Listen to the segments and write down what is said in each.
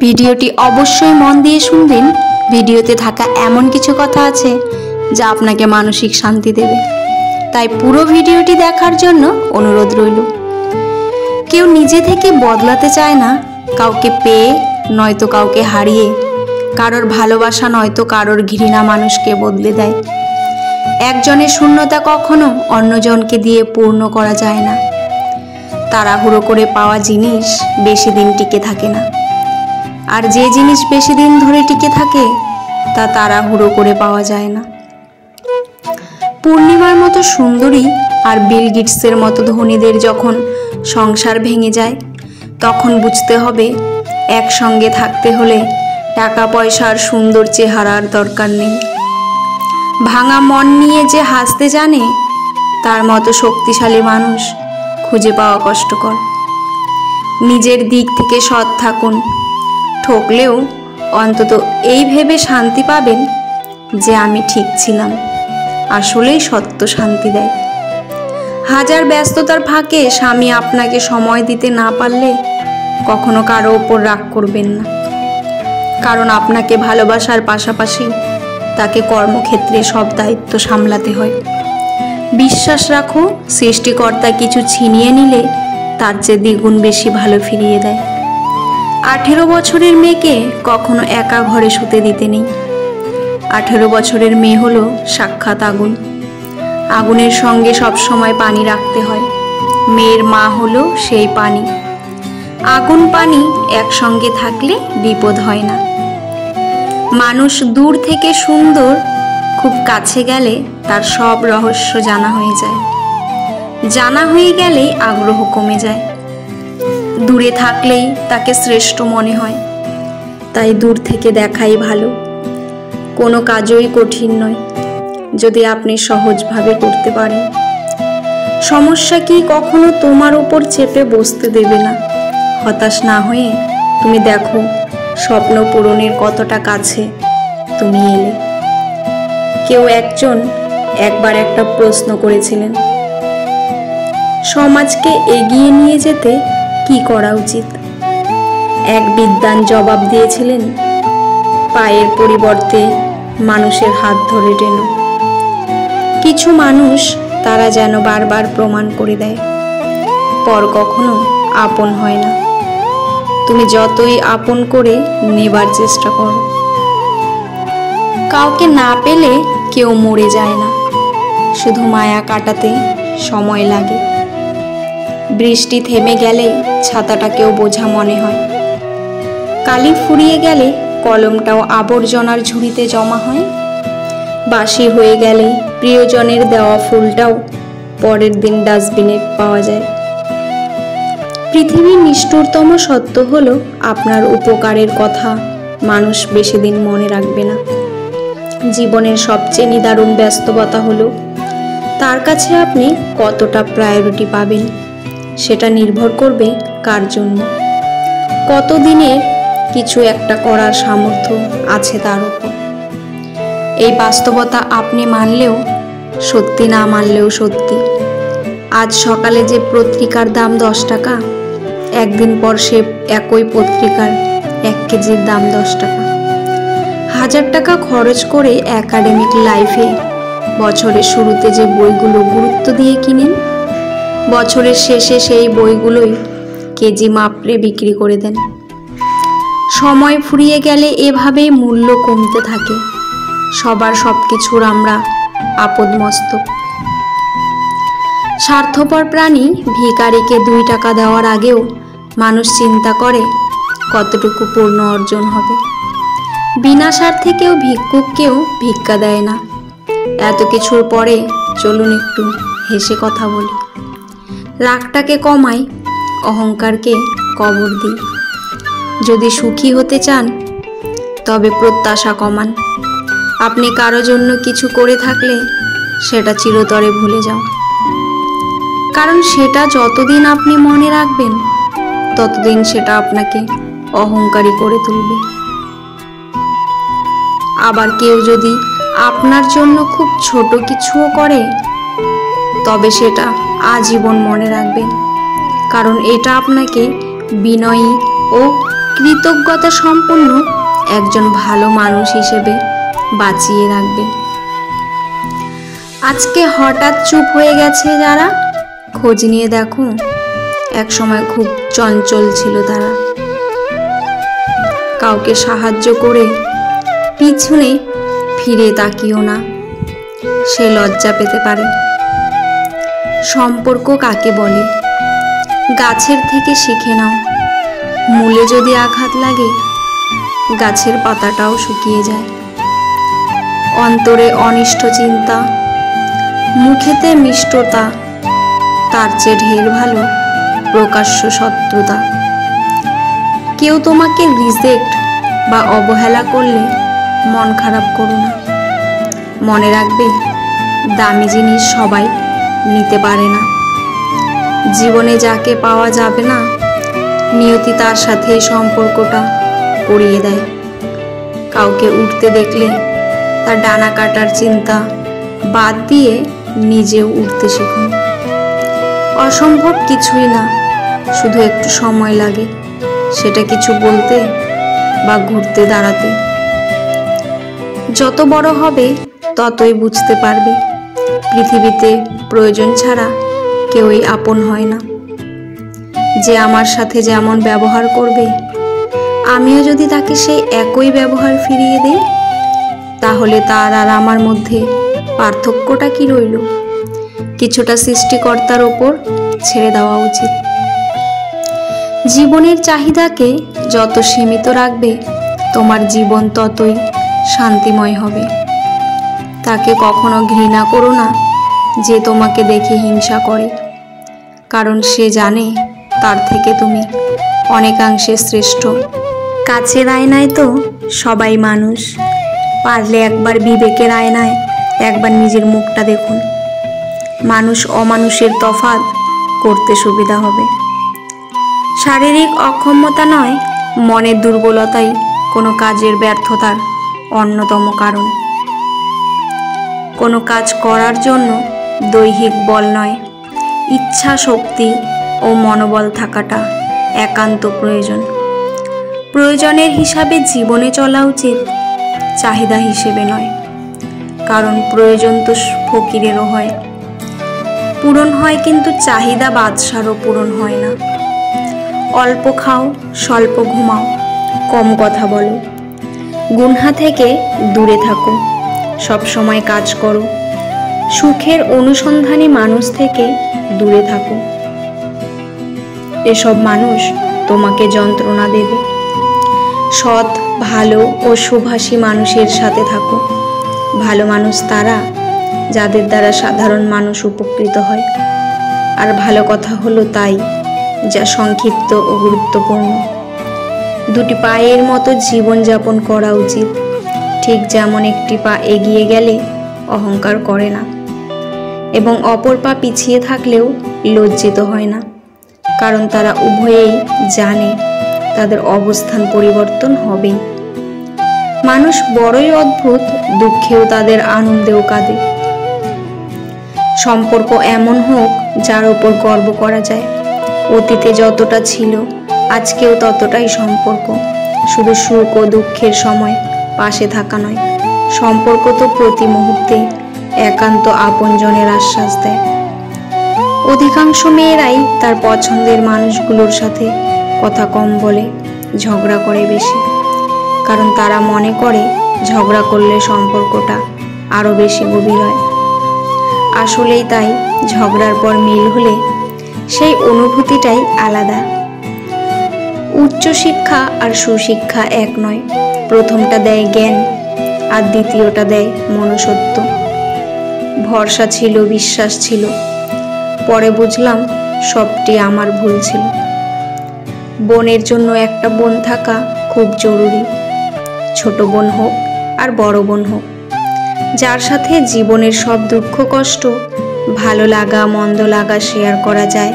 ভিডিওটি অবশ্যই মন দিয়ে শুনবেন। ভিডিওতে থাকা এমন কিছু কথা আছে যা আপনাকে মানসিক শান্তি দেবে, তাই পুরো ভিডিওটি দেখার জন্য অনুরোধ রইল। কেউ নিজে থেকে বদলাতে চায় না, কাউকে পেয়ে নয়তো কাউকে হারিয়ে, কারোর ভালোবাসা নয়তো কারোর ঘৃণা মানুষকে বদলে দেয়। একজনের শূন্যতা কখনো অন্যজনকে দিয়ে পূর্ণ করা যায় না। তাড়াহুড়ো করে পাওয়া জিনিস বেশি দিন টিকে থাকে না, আর যে জিনিস বেশি দিন ধরে টিকে থাকে তা তাড়াহুড়ো করে পাওয়া যায় না। পূর্ণিমার মতো সুন্দরী আর বিল গেটসের মতো ধনীদের যখন সংসার ভেঙে যায়, তখন বুঝতে হবে একসঙ্গে থাকতে হলে টাকা পয়সার সুন্দর চেহারার দরকার নেই। ভাঙা মন নিয়ে যে হাসতে জানে, তার মতো শক্তিশালী মানুষ খুঁজে পাওয়া কষ্টকর। নিজের দিক থেকে সৎ থাকুন, ঠকলেও অন্তত এই ভেবে শান্তি পাবেন যে আমি ঠিক ছিলাম। আসলেই সত্য শান্তি দেয়। হাজার ব্যস্ততার ফাঁকে স্বামী আপনাকে সময় দিতে না পারলে কখনো কারো ওপর রাগ করবেন না, কারণ আপনাকে ভালোবাসার পাশাপাশি তাকে কর্মক্ষেত্রে সব দায়িত্ব সামলাতে হয়। বিশ্বাস রাখো, সৃষ্টিকর্তা কিছু ছিনিয়ে নিলে তার চেয়ে দ্বিগুণ বেশি ভালো ফিরিয়ে দেয়। 18 বছরের মেয়েকে কখনো একা ঘরে শুতে দিতে নেই। 18 বছরের মেয়ে হলো সাক্ষাৎ আগুন। আগুনের সঙ্গে সবসময় পানি রাখতে হয়। মেয়ের মা হলো সেই পানি। আগুন পানি একসঙ্গে থাকলে বিপদ হয় না। মানুষ দূর থেকে সুন্দর, খুব কাছে গেলে তার সব রহস্য জানা হয়ে যায়। জানা হয়ে গেলেই আগ্রহ কমে যায়। দূরে থাকলেই তাকে শ্রেষ্ঠ মনে হয়, তাই দূর থেকে দেখাই ভালো। কোনো কাজই কঠিন নয় যদি আপনি সহজভাবে করতে পারেন। সমস্যা কি কখনো তোমার উপর চেপে বসতে দেবে না। হতাশ না হয়ে তুমি দেখো স্বপ্ন পূরণের কতটা কাছে তুমি এলে। কেউ একবার একটা প্রশ্ন করেছিলেন, সমাজকে এগিয়ে নিয়ে যেতে কি করা উচিত? এক বিদ্বান জবাব দিয়েছিলেন, পায়ের পরিবর্তে মানুষের হাত ধরে টেনো। কিছু মানুষ তারা যেন বারবার প্রমাণ করে দেয়, পর কখনো আপন হয় না। তুমি যতই আপন করে নেবার চেষ্টা করো। কাউকে না পেলে কেউ মরে যায় না, শুধু মায়া কাটাতে সময় লাগে। বৃষ্টি থেমে গেলে ছাতাটাকেও বোঝা মনে হয়। কালি ফুরিয়ে গেলে কলমটাও আবর্জনার ঝুড়িতে জমা হয়। বাসি হয়ে গেলে প্রিয়জনের দেওয়া ফুলটাও পরের দিন ডাস্টবিনে পাওয়া যায়। পৃথিবীর নিষ্ঠুরতম সত্য হলো, আপনার উপকারের কথা মানুষ বেশি দিন মনে রাখবে না। জীবনের সবচেয়ে নিদারুণ ব্যস্ততা হলো, তার কাছে আপনি কতটা প্রায়োরিটি পাবেন সেটা নির্ভর করবে কার জন্য, কতদিনের কিছু একটা করার সামর্থ্য আছে তার উপর। এই বাস্তবতা আপনি মানলেও সত্যি, না মানলেও সত্যি। আজ সকালে যে পত্রিকার দাম 10 টাকা, একদিন পর সে একই পত্রিকার 1 কেজির দাম 10 টাকা। 1000 টাকা খরচ করে একাডেমিক লাইফে বছরের শুরুতে যে বইগুলো গুরুত্ব দিয়ে কিনেন, বছরের শেষে সেই বইগুলোই কেজি মাপড়ে বিক্রি করে দেন। সময় ফুরিয়ে গেলে এভাবেই মূল্য কমতে থাকে। সবার সবকিছুর আমরা আপদমস্তক। স্বার্থপর প্রাণী ভিখারিকে 2 টাকা দেওয়ার আগেও মানুষ চিন্তা করে কতটুকু পূর্ণ অর্জন হবে। বিনা স্বার্থে কেউ ভিক্ষুককেও ভিক্ষা দেয় না। এত কিছুর পরে চলুন একটু হেসে কথা বলি। রাগটাকে কমাই, অহংকারকে কবর দিই। যদি সুখী হতে চান তবে প্রত্যাশা কমান। আপনি কারো জন্য কিছু করে থাকলে সেটা চিরতরে ভুলে যাও, কারণ সেটা যতদিন আপনি মনে রাখবেন ততদিন সেটা আপনাকে অহংকারী করে তুলবে। আবার কেউ যদি আপনার জন্য খুব ছোট কিছুও করে তবে সেটা আজীবন মনে রাখবেন, কারণ এটা আপনাকে বিনয়ী ও কৃতজ্ঞতা সম্পন্ন একজন ভালো মানুষ হিসেবে বাঁচিয়ে রাখবে। আজকে হঠাৎ চুপ হয়ে গেছে যারা, খোঁজ নিয়ে দেখো, এক সময় খুব চঞ্চল ছিল তারা। কাউকে সাহায্য করে পিছনে ফিরে তাকিও না, সে লজ্জা পেতে পারে। সম্পর্ক কাকে বলে গাছের থেকে শিখে নাও। মূলে যদি আঘাত লাগে, গাছের পাতাটাও শুকিয়ে যায়। অন্তরে অনিষ্ট চিন্তা, মুখেতে মিষ্টতা, তার চেয়ে ঢের ভালো প্রকাশ্য শত্রুতা। কেউ তোমাকে রিজেক্ট বা অবহেলা করলে মন খারাপ করো না। মনে রাখবে, দামি জিনিস সবাই নিতে পারে না। জীবনে যাকে পাওয়া যাবে না, নিয়তি তার সাথে সম্পর্কটা করিয়ে দেয়। কাউকে উঠতে দেখলে তার ডানা কাটার চিন্তা বাদ দিয়ে নিজেও উঠতে শিখুন। অসম্ভব কিছুই না, শুধু একটু সময় লাগে সেটা কিছু বলতে বা ঘুরতে দাঁড়াতে। যত বড় হবে ততই বুঝতে পারবে, পৃথিবীতে প্রয়োজন ছাড়া কেউই আপন হয় না। যে আমার সাথে যেমন ব্যবহার করবে, আমিও যদি তাকে সেই একই ব্যবহার ফিরিয়ে দিই, তাহলে তার আর আমার মধ্যে পার্থক্যটা কি রইল? কিছুটা সৃষ্টিকর্তার ওপর ছেড়ে দেওয়া উচিত। জীবনের চাহিদাকে যত সীমিত রাখবে, তোমার জীবন ততই শান্তিময় হবে। তাকে কখনো ঘৃণা করো না যে তোমাকে দেখে হিংসা করে, কারণ সে জানে তার থেকে তুমি অনেকাংশে শ্রেষ্ঠ। কাছের আয়নায় তো সবাই মানুষ, পারলে একবার বিবেকের আয়নায় একবার নিজের মুখটা দেখুন। মানুষ অমানুষের তফাৎ করতে সুবিধা হবে। শারীরিক অক্ষমতা নয়, মনের দুর্বলতাই কোনো কাজের ব্যর্থতার অন্যতম কারণ। কোনো কাজ করার জন্য দৈহিক বল নয়, ইচ্ছা শক্তি ও মনোবল থাকাটা একান্ত প্রয়োজন। প্রয়োজনের হিসাবে জীবনে চলা উচিত, চাহিদা হিসেবে নয়। কারণ প্রয়োজন তো ফকিরেরও হয়, পূরণ হয়, কিন্তু চাহিদা বাদশারও পূরণ হয় না। অল্প খাও, স্বল্প ঘুমাও, কম কথা বলো, গুনহা থেকে দূরে থাকো, সব সময় কাজ করো, সুখের অনুসন্ধানী মানুষ থেকে দূরে থাকো। এসব মানুষ তোমাকে যন্ত্রণা দেবে। সৎ, ভালো ও সুভাষী মানুষের সাথে থাকো। ভালো মানুষ তারা যাদের দ্বারা সাধারণ মানুষ উপকৃত হয়। আর ভালো কথা হলো তাই, যা সংক্ষিপ্ত ও গুরুত্বপূর্ণ। দুটি পায়ের মতো জীবনযাপন করা উচিত। ঠিক যেমন একটি পা এগিয়ে গেলে অহংকার করে না, এবং অপর পা পিছিয়ে থাকলেও লজ্জিত হয় না, কারণ তারা উভয়েই জানে তাদের অবস্থান পরিবর্তন হবেই। মানুষ বড়ই অদ্ভুত, দুঃখেও তাদের, আনন্দেও কাঁদে। সম্পর্ক এমন হোক যার ওপর গর্ব করা যায়। অতীতে যতটা ছিল আজকেও ততটাই সম্পর্ক। শুধু সুখ ও দুঃখের সময় পাশে থাকা নয়, সম্পর্ক তো প্রতি মুহূর্তে একান্ত আপনজনের আশ্বাস দেয়। অধিকাংশ মেয়েরাই তার পছন্দের মানুষগুলোর সাথে কথা কম বলে, ঝগড়া করে বেশি, কারণ তারা মনে করে ঝগড়া করলে সম্পর্কটা আরো বেশি গভীর হয়। আসলেই তাই, ঝগড়ার পর মিল হলে সেই অনুভূতিটাই আলাদা। উচ্চশিক্ষা আর সুশিক্ষা এক নয়। প্রথমটা দেয় জ্ঞান, আর দ্বিতীয়টা দেয় মনুষ্যত্ব। ভরসা ছিল, বিশ্বাস ছিল, পরে বুঝলাম সবটি আমার ভুল ছিল। বোনের জন্য একটা বোন থাকা খুব জরুরি, ছোট বোন হোক আর বড় বোন হোক, যার সাথে জীবনের সব দুঃখ কষ্ট, ভালো লাগা মন্দ লাগা শেয়ার করা যায়।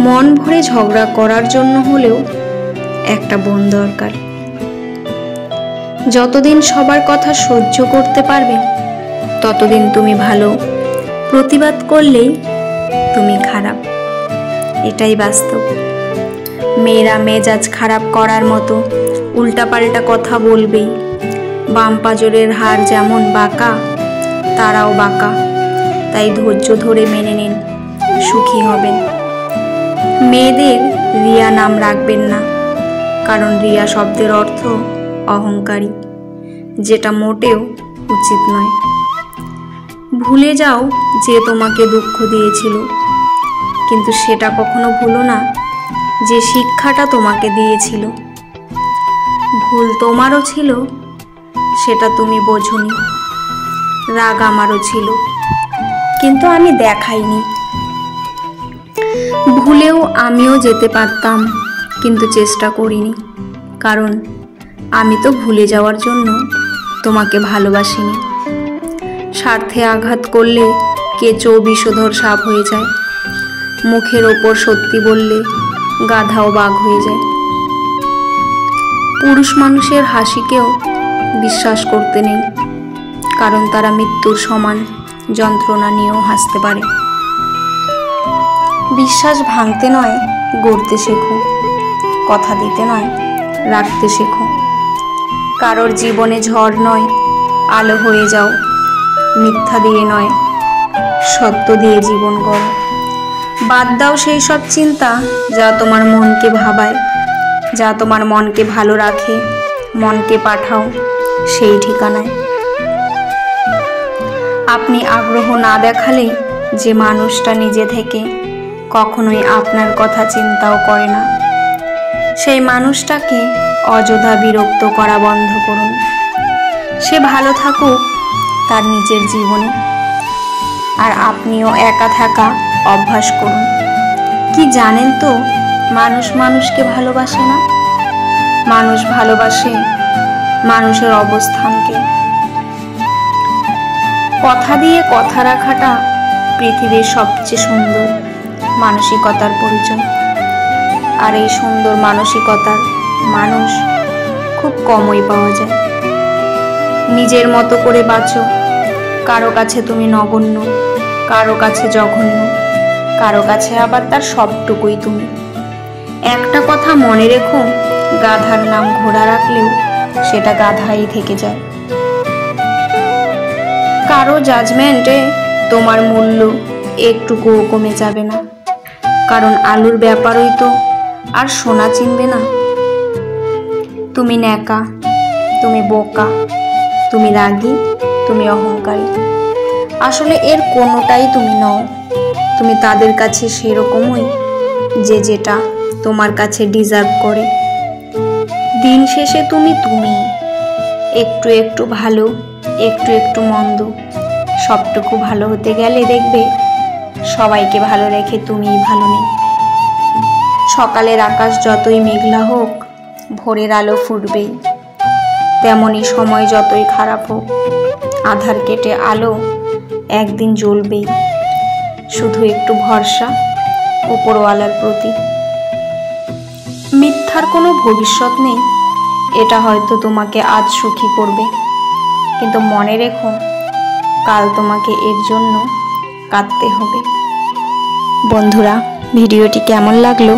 মন ভরে ঝগড়া করার জন্য হলেও একটা বোন দরকার। যতদিন সবার কথা সহ্য করতে পারবে, ততদিন তুমি ভালো। প্রতিবাদ করলেই তুমি খারাপ, এটাই বাস্তব। মেয়েরা মেজাজ খারাপ করার মতো উল্টাপাল্টা কথা বলবেই। বাম পাঁজরের হাড় যেমন বাঁকা, তারাও বাঁকা। তাই ধৈর্য ধরে মেনে নিন, সুখী হবেন। মেয়েদের রিয়া নাম রাখবেন না, কারণ রিয়া শব্দের অর্থ অহংকারী, যেটা মোটেও উচিত নয়। ভুলে যাও যে তোমাকে দুঃখ দিয়েছিল, কিন্তু সেটা কখনো ভুলো না যে শিক্ষাটা তোমাকে দিয়েছিল। ভুল তোমারও ছিল, সেটা তুমি বোঝোনি। রাগ আমারও ছিল, কিন্তু আমি দেখাইনি। ভুলেও আমিও যেতে পারতাম, কিন্তু চেষ্টা করিনি, কারণ আমি তো ভুলে যাওয়ার জন্য তোমাকে ভালোবাসিনি। স্বার্থে আঘাত করলে কেঁচো বিষধর সাপ হয়ে যায়। মুখের ওপর সত্যি বললে গাধাও বাঘ হয়ে যায়। পুরুষ মানুষের হাসিকেও বিশ্বাস করতে নেই, কারণ তারা মৃত্যুর সমান যন্ত্রণা নিয়েও হাসতে পারে। বিশ্বাস ভাঙতে নয়, গড়তে শেখো। কথা দিতে নয়, রাখতে শেখো। কারোর জীবনে ঝড় নয়, আলো হয়ে যাও। মিথ্যা দিয়ে নয়, সত্য দিয়ে জীবন গড়ো। বাদ দাও সেই সব চিন্তা যা তোমার মনকে ভাবায়, যা তোমার মনকে ভালো রাখে। মনকে পাঠাও সেই ঠিকানায়। আপনি আগ্রহ না দেখালে যে মানুষটা নিজে থেকে কখনোই আপনার কথা চিন্তাও করে না, সেই মানুষটাকে অযথা বিরক্ত করা বন্ধ করুন। সে ভালো থাকুক তার নিজের জীবনে, আর আপনিও একা থাকা অভ্যাস করুন। কি জানেন তো, মানুষ মানুষকে ভালোবাসে না, মানুষ ভালোবাসে মানুষের অবস্থানকে। কথা দিয়ে কথা রাখাটা পৃথিবীর সবচেয়ে সুন্দর মানসিকতার পরিচয়। আর এই সুন্দর মানসিকতার মানুষ খুব কমই পাওয়া যায়। নিজের মতো করে বাঁচো। কারো কাছে তুমি নগণ্য, কারো কাছে জঘন্য, কারো কাছে আবার তার সবটুকুই তুমি। একটা কথা মনে রেখো, গাধার নাম ঘোড়া রাখলেও সেটা গাধাই থেকে যায়। কারো জাজমেন্টে তোমার মূল্য একটুকুও কমে যাবে না, কারণ আলুর ব্যাপারই তো আর সোনা চিনবে না। তুমি ন্যাকা, তুমি বোকা, তুমি রাগী, তুমি অহংকারী। আসলে এর কোনোটাই তুমি নও। তুমি তাদের কাছে সেরকমই যে যেটা তোমার কাছে ডিজার্ভ করে। দিন শেষে তুমি তুমি, একটু একটু ভালো, একটু একটু মন্দ, সবটুকু ভালো হতে গেলে দেখবে সবাইকে ভালো রেখে তুমিই ভালো নেই। সকালের আকাশ যতই মেঘলা হোক, ভোরের আলো ফুটবেই। তেমনই সময় যতই খারাপ হোক, আধার কেটে আলো একদিন জ্বলবেই। শুধু একটু ভরসা উপরওয়ালার প্রতি। মিথ্যার কোনো ভবিষ্যৎ নেই, এটা হয়তো তোমাকে আজ সুখী করবে, কিন্তু মনে রেখো কাল তোমাকে এর জন্য কাঁদতে হবে। বন্ধুরা, ভিডিওটি কেমন লাগলো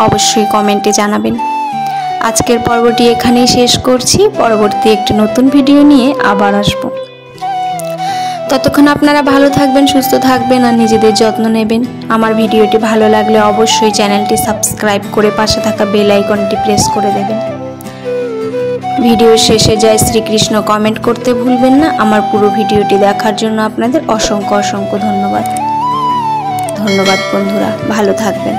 অবশ্যই কমেন্টে জানাবেন। আজকের পর্বটি এখানেই শেষ করছি। পরবর্তী একটি নতুন ভিডিও নিয়ে আবার আসবো। ততক্ষণ আপনারা ভালো থাকবেন, সুস্থ থাকবেন আর নিজেদের যত্ন নেবেন। আমার ভিডিওটি ভালো লাগলে অবশ্যই চ্যানেলটি সাবস্ক্রাইব করে পাশে থাকা বেল আইকনটি প্রেস করে দেবেন। ভিডিওর শেষে জয় শ্রীকৃষ্ণ কমেন্ট করতে ভুলবেন না। আমার পুরো ভিডিওটি দেখার জন্য আপনাদের অসংখ্য অসংখ্য ধন্যবাদ। ধন্যবাদ বন্ধুরা, ভালো থাকবেন।